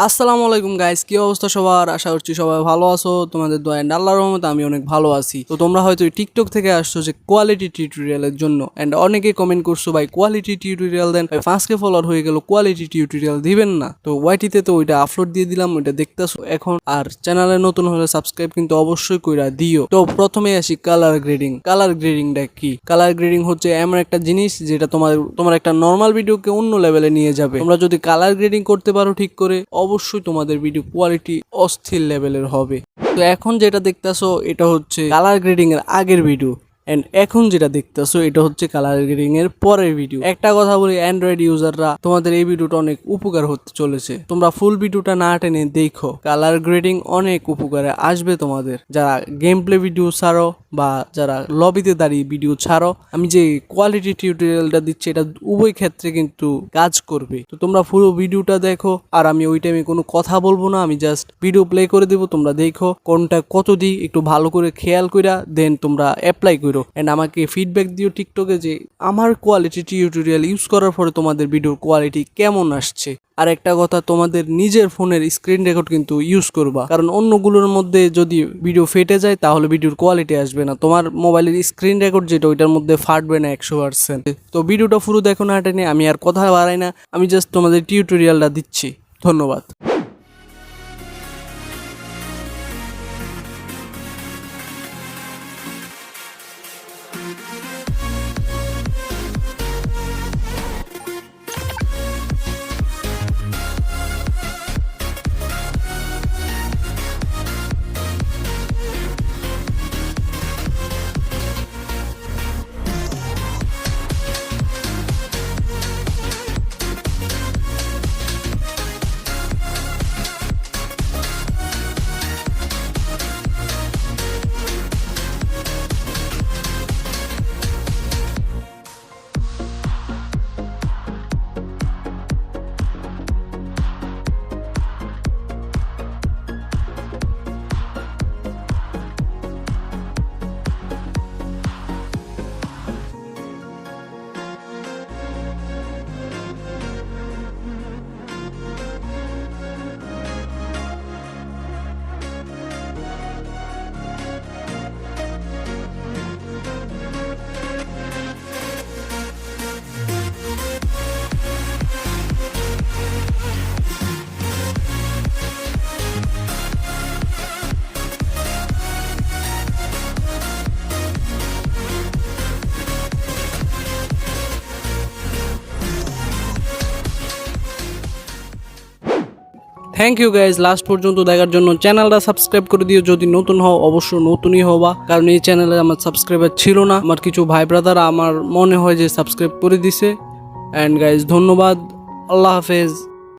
আসসালামু আলাইকুম গাইস, কি অবস্থা সবার? আশা করছি সবাই ভালো আছো। তোমাদের দোয়া এন্ড আল্লাহর রহমতে আমি অনেক ভালো আছি। তো তোমরা হয়তো টিকটক থেকে আসছো যে কোয়ালিটি টিউটোরিয়ালের জন্য, এন্ড অনেকে কমেন্ট করছো ভাই কোয়ালিটি টিউটোরিয়াল দেন, ভাই 5K ফলোয়ার হয়ে গেল, কোয়ালিটি টিউটোরিয়াল দিবেন না? তো ওয়াইটিতে তো ওইটা আপলোড দিয়ে দিলাম, ওইটা দেখতেছো এখন। আর চ্যানেলে নতুন হলে সাবস্ক্রাইব কিন্তু অবশ্যই কইরা দিও। তো প্রথমে আসি কালার গ্রেডিং। কালার গ্রেডিংটা কি? কালার গ্রেডিং হচ্ছে এমন একটা জিনিস যেটা তোমার একটা নর্মাল ভিডিওকে অন্য লেভেলে নিয়ে যাবে। তোমরা যদি কালার গ্রেডিং করতে পারো ঠিক করে, অবশ্যই তোমাদের ভিডিও কোয়ালিটি অস্থির লেভেলের হবে। তো এখন যেটা দেখতেছো এটা হচ্ছে কালার গ্রেডিং এর আগের ভিডিও, এন্ড এখন যেটা দেখতেছো এটা হচ্ছে কালার গ্রেডিং এর পরের ভিডিও। একটা কথা বলি, অ্যান্ড্রয়েড ইউজাররা তোমাদের এই ভিডিওটা অনেক উপকার হতে চলেছে। তোমরা ফুল ভিডিওটা না টেনে দেখো, কালার গ্রেডিং অনেক উপকারে আসবে তোমাদের। যারা গেম প্লে ভিডিও ছাড়ো বা যারা লবিতে দাঁড়িয়ে ভিডিও ছাড়ো, আমি যে কোয়ালিটি টিউটোরিয়ালটা দিচ্ছি এটা উভয় ক্ষেত্রে কিন্তু কাজ করবে। তো তোমরা পুরো ভিডিওটা দেখো, আর আমি ওই টাইমে কোনো কথা বলবো না, আমি জাস্ট ভিডিও প্লে করে দেবো। তোমরা দেখো কোনটা কত দিই, একটু ভালো করে খেয়াল কইরা দেন তোমরা অ্যাপ্লাই করো, এন্ড আমাকে ফিডব্যাক দিও টিকটকে যে আমার কোয়ালিটি টিউটোরিয়াল ইউজ করার পরে তোমাদের ভিডিওর কোয়ালিটি কেমন আসছে। আর একটা কথা, তোমাদের নিজের ফোনের স্ক্রিন রেকর্ড কিন্তু ইউজ করবা, কারণ অন্যগুলোর মধ্যে যদি ভিডিও ফেটে যায় তাহলে ভিডিওর কোয়ালিটি আসবে না। তোমার মোবাইলের স্ক্রিন রেকর্ড যেটা ওইটার মধ্যে ফাটবে না 100%। তো ভিডিওটা পুরো দেখো না টেনে, আমি আর কথা বাড়াই না, আমি জাস্ট তোমাদের টিউটোরিয়ালটা দিচ্ছি। ধন্যবাদ। থ্যাংক ইউ গাইজ, লাস্ট পর্যন্ত দেখার জন্য। চ্যানেলটা সাবস্ক্রাইব করে দিও যদি নতুন হও, অবশ্য নতুনই হবা, কারণ এই চ্যানেলে আমার সাবস্ক্রাইবার ছিল না। আমার কিছু ভাই ব্রাদার আমার মনে হয় যে সাবস্ক্রাইব করে দিছে। অ্যান্ড গাইজ ধন্যবাদ, আল্লাহ হাফেজ।